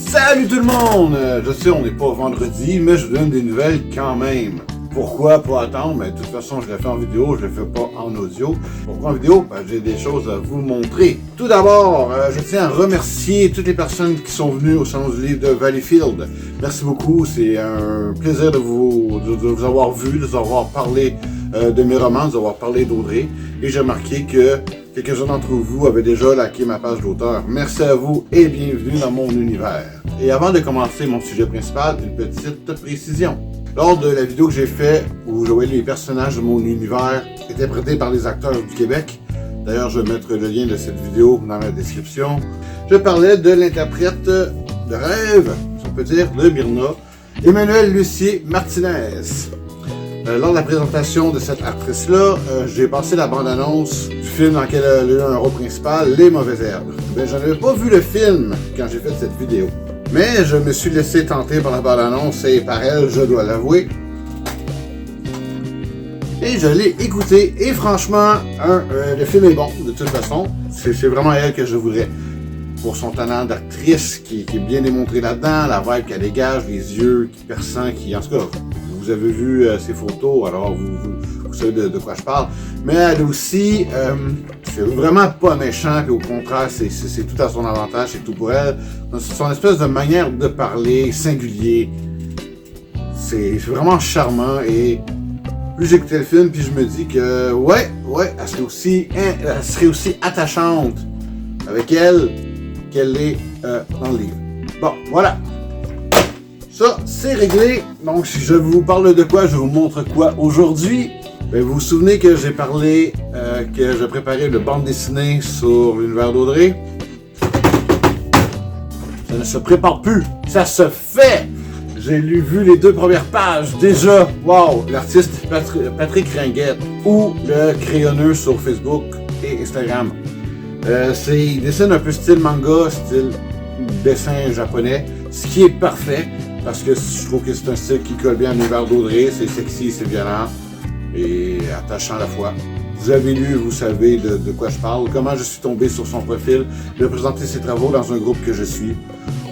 Salut tout le monde! Je sais, on n'est pas vendredi, mais je vous donne des nouvelles quand même. Pourquoi pas attendre? Mais de toute façon, je l'ai fait en vidéo, je le fais pas en audio. Pourquoi en vidéo? J'ai des choses à vous montrer. Tout d'abord, je tiens à remercier toutes les personnes qui sont venues au Salon du livre de Valleyfield. Merci beaucoup, c'est un plaisir de vous avoir vu, de vous avoir parlé de mes romans, de vous avoir parlé d'Audrey. Et j'ai remarqué que quelques-uns d'entre vous avaient déjà liké ma page d'auteur. Merci à vous et bienvenue dans mon univers. Et avant de commencer mon sujet principal, une petite précision. Lors de la vidéo que j'ai faite où je voyais les personnages de mon univers interprétés par les acteurs du Québec, d'ailleurs je vais mettre le lien de cette vidéo dans la description, je parlais de l'interprète de rêve, si on peut dire, de Myrna, Emmanuelle Lucier Martinez. Lors de la présentation de cette actrice-là, j'ai passé la bande-annonce du film dans lequel elle a eu un rôle principal, Les Mauvaises Herbes. Je n'avais pas vu le film quand j'ai fait cette vidéo. Mais je me suis laissé tenter par la bande-annonce et par elle, je dois l'avouer. Et je l'ai écouté et franchement, le film est bon de toute façon. C'est vraiment elle que je voudrais. Pour son talent d'actrice qui est bien démontré là-dedans, la vibe qu'elle dégage, les yeux qui perçants, en tout cas, vous avez vu ses photos, alors vous savez de quoi je parle. Mais elle aussi, c'est vraiment pas méchant, puis au contraire, c'est tout à son avantage, c'est tout pour elle. Son espèce de manière de parler singulier, c'est vraiment charmant. Et plus j'écoutais le film, puis je me dis que ouais, elle serait aussi attachante avec elle qu'elle est dans le livre. Bon, voilà. Ça, c'est réglé. Donc, si je vous parle de quoi, je vous montre quoi aujourd'hui. Vous vous souvenez que j'ai parlé que je préparais une bande dessinée sur l'univers d'Audrey? Ça ne se prépare plus, ça se fait! J'ai vu les 2 premières pages, déjà, wow! L'artiste Patrick Ringuette ou le crayonneux sur Facebook et Instagram. Il dessine un peu style manga, style dessin japonais, ce qui est parfait. Parce que je trouve que c'est un style qui colle bien à l'univers d'Audrey, c'est sexy, c'est violent et attachant à la fois. Vous avez lu, vous savez de quoi je parle, comment je suis tombé sur son profil, il a présenté ses travaux dans un groupe que je suis.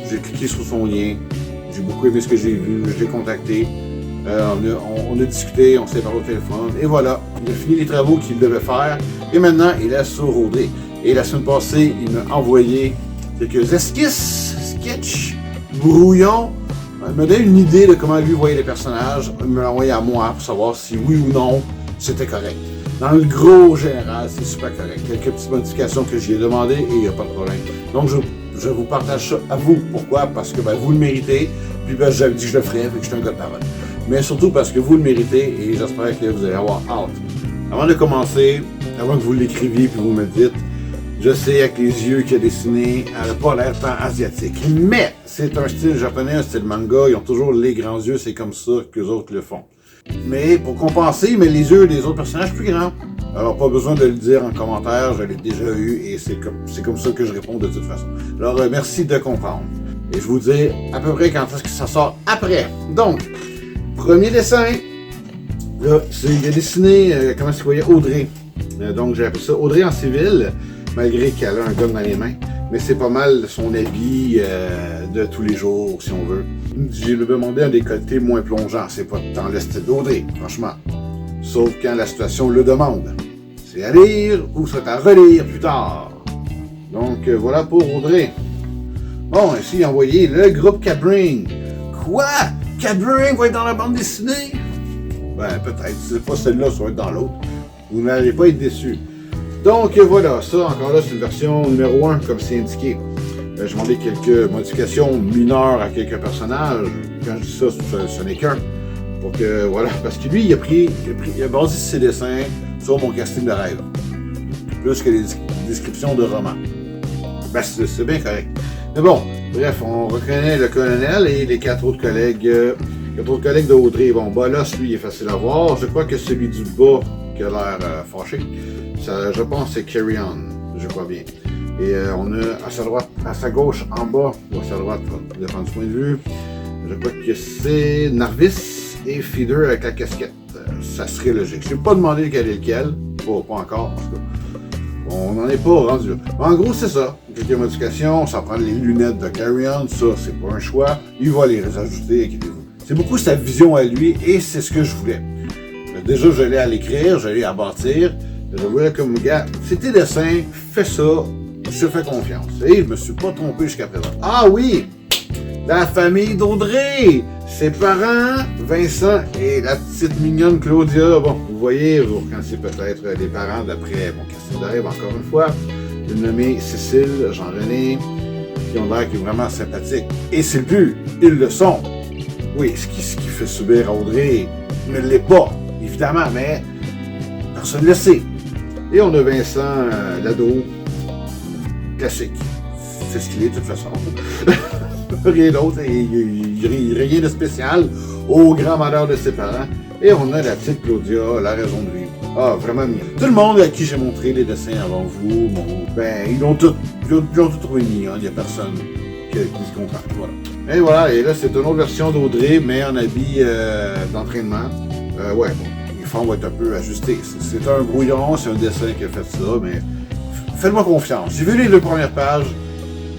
J'ai cliqué sur son lien, j'ai beaucoup aimé ce que j'ai vu, je l'ai contacté, on a discuté, on s'est parlé au téléphone et voilà, il a fini les travaux qu'il devait faire et maintenant il est sur Audrey. Et la semaine passée, il m'a envoyé quelques esquisses, sketchs, brouillons. Il m'a donné une idée de comment lui voyait les personnages, il me l'a envoyé à moi pour savoir si oui ou non c'était correct. Dans le gros général, c'est super correct. Quelques petites modifications que j'y ai demandé et il n'y a pas de problème. Donc je vous partage ça à vous. Pourquoi? Parce que vous le méritez, puis j'avais dit que je le ferais, puis que je suis un gars de parole. Mais surtout parce que vous le méritez et j'espère que vous allez avoir hâte. Avant de commencer, avant que vous l'écriviez puis vous me dites, je sais, avec les yeux qu'il a dessiné, elle n'a pas l'air tant asiatique. Mais c'est un style japonais, un style manga. Ils ont toujours les grands yeux, c'est comme ça qu'eux autres le font. Mais pour compenser, mais les yeux des autres personnages plus grands. Alors pas besoin de le dire en commentaire, je l'ai déjà eu et c'est comme ça que je réponds de toute façon. Alors merci de comprendre. Et je vous dis à peu près quand est-ce que ça sort après. Donc, premier dessin. Là, il a dessiné, comment est-ce qu'il voyait Audrey. Donc j'ai appelé ça Audrey en civil. Malgré qu'elle a un gun dans les mains. Mais c'est pas mal son habit de tous les jours, si on veut. J'ai demandé un décolleté moins plongeant. C'est pas dans le style d'Audrey, franchement. Sauf quand la situation le demande. C'est à lire ou c'est à relire plus tard. Donc voilà pour Audrey. Bon, ici, il a envoyé le groupe Cabring. Quoi? Cabring va être dans la bande dessinée? Peut-être. Si c'est pas celle-là, ça va être dans l'autre. Vous n'allez pas être déçus. Donc voilà, ça encore là c'est une version numéro 1 comme c'est indiqué. J'ai demandé quelques modifications mineures à quelques personnages. Quand je dis ça, ce n'est qu'un. Pour que voilà, parce que lui il a basé ses dessins sur mon casting de rêve. Plus que les descriptions de romans. C'est bien correct. Mais bon, bref, on reconnaît le colonel et les 4 autres collègues. 4 autres collègues d'Audrey. Bon, Bolos, lui, il est facile à voir. Je crois que celui du bas qui a l'air fâché. Ça, je pense que c'est Carry On, je crois bien. Et on a à sa gauche en bas, ou à sa droite, ça dépend du point de vue, je crois que c'est Narvis et Feeder avec la casquette. Ça serait logique. Je n'ai pas demandé lequel est lequel, pas encore en tout cas. On n'en est pas rendu là. En gros, c'est ça. quelques modifications, ça prend les lunettes de Carrion, ça c'est pas un choix. Il va les ajouter, inquiétez-vous. C'est beaucoup sa vision à lui et c'est ce que je voulais. Déjà, je l'ai à l'écrire, je l'ai à bâtir. Je voulais comme gars, c'est tes dessins, fais ça, je te fais confiance. Et je me suis pas trompé jusqu'à présent. Ah oui! La famille d'Audrey! Ses parents, Vincent et la petite mignonne Claudia. Bon, vous voyez, vous reconnaissez peut-être les parents d'après mon casting de rêve, encore une fois. Une nommée Cécile, Jean-René, qui ont l'air qui est vraiment sympathique. Et c'est le but, ils le sont. Oui, ce qui fait subir à Audrey ne l'est pas, évidemment, mais personne ne le sait. Et on a Vincent Lado, classique. C'est ce qu'il est de toute façon. Rien d'autre, rien de spécial, au grand malheur de ses parents. Et on a la petite Claudia, la raison de vivre. Ah, vraiment mignon. Tout le monde à qui j'ai montré les dessins avant vous, ils l'ont tout trouvé mignon. Il n'y a personne qui se comprend. Voilà. Et voilà, et là, c'est une autre version d'Audrey, mais en habit d'entraînement. Ouais, bon, les formes vont être un peu ajustées. C'est un brouillon, c'est un dessin qui a fait ça, mais faites-moi confiance. J'ai vu les 2 premières pages.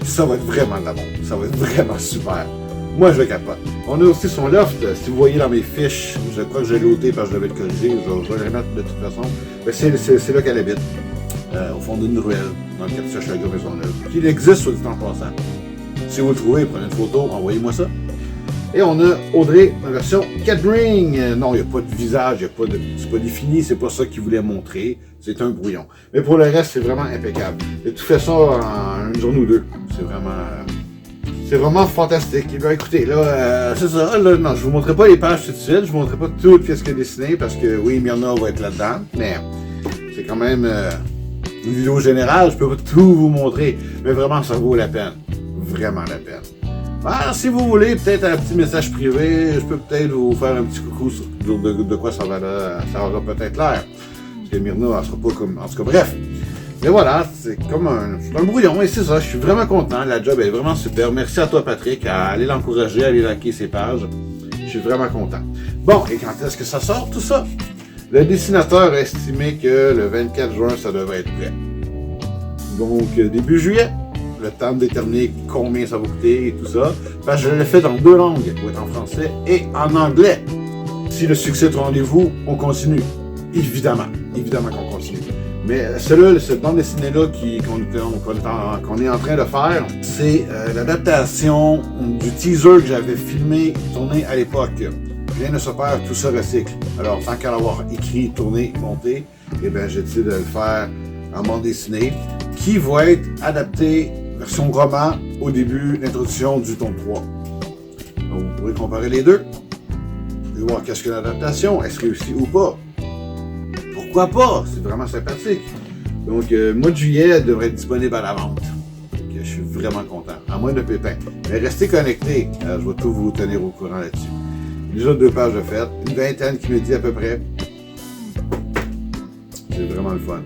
Ça va être vraiment de la bombe. Ça va être vraiment super. Moi, je le capote. On a aussi son loft. Si vous voyez dans mes fiches, je crois que je l'ai ôté parce que je devais le corriger. Je vais le remettre de toute façon. C'est là qu'elle habite. Au fond d'une ruelle, dans le quartier Chaga Maisonneuve. Qu'il existe, soit dit en passant. Si vous le trouvez, prenez une photo, envoyez-moi ça. Et on a Audrey en version Catbring. Non, il n'y a pas de visage, c'est pas défini, c'est pas ça qu'il voulait montrer. C'est un brouillon. Mais pour le reste, c'est vraiment impeccable. Et tout fait ça en une journée ou 2. C'est vraiment fantastique. Et bien écoutez, là, c'est ça. Là, non, je vous montrerai pas les pages tout de suite. Je vous montrerai pas tout ce qu'il a dessiné parce que oui, Myrna va être là-dedans. Mais c'est quand même une vidéo générale. Je peux pas tout vous montrer. Mais vraiment, ça vaut la peine. Vraiment la peine. Alors, si vous voulez, peut-être un petit message privé, je peux peut-être vous faire un petit coucou sur de quoi ça aura peut-être l'air. Parce que Myrna, elle sera pas comme... En tout cas, bref. Mais voilà, c'est comme un brouillon, et c'est ça, je suis vraiment content, la job est vraiment super. Merci à toi, Patrick, à aller l'encourager, à aller liker ses pages. Je suis vraiment content. Bon, et quand est-ce que ça sort, tout ça? Le dessinateur a estimé que le 24 juin, ça devrait être prêt. Donc, début juillet. Le temps de déterminer combien ça va coûter et tout ça. Parce que je l'ai fait dans 2 langues, pour être en français et en anglais. Si le succès est au rendez-vous, on continue. Évidemment qu'on continue. Mais celui-là, cette bande dessinée-là qu'on est en train de faire, c'est l'adaptation du teaser que j'avais filmé, tourné à l'époque. Rien ne se perd, tout se recycle. Alors, tant qu'à l'avoir écrit, tourné, monté, eh bien, j'ai décidé de le faire en bande dessinée, qui va être adapté version roman au début, l'introduction du tome 3. Donc, vous pourrez comparer les deux. Vous pouvez voir qu'est-ce que l'adaptation, est-ce réussie ou pas. Pourquoi pas? C'est vraiment sympathique. Donc, mois de juillet, elle devrait être disponible à la vente. Donc, je suis vraiment content. À moins de pépins. Mais restez connectés. Je vais tout vous tenir au courant là-dessus. Déjà 2 pages de fête. Une vingtaine qui me dit à peu près. C'est vraiment le fun.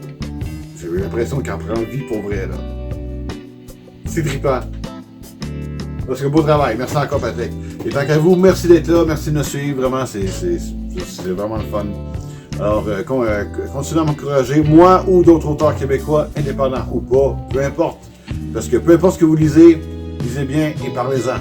J'ai eu l'impression qu'elle prend vie pour vrai, là. C'est trippant. Parce que beau travail. Merci encore, Patrick. Et tant qu'à vous, merci d'être là. Merci de nous suivre. Vraiment, c'est vraiment le fun. Alors, continuez à m'encourager, moi ou d'autres auteurs québécois, indépendants ou pas, peu importe. Parce que peu importe ce que vous lisez bien et parlez-en.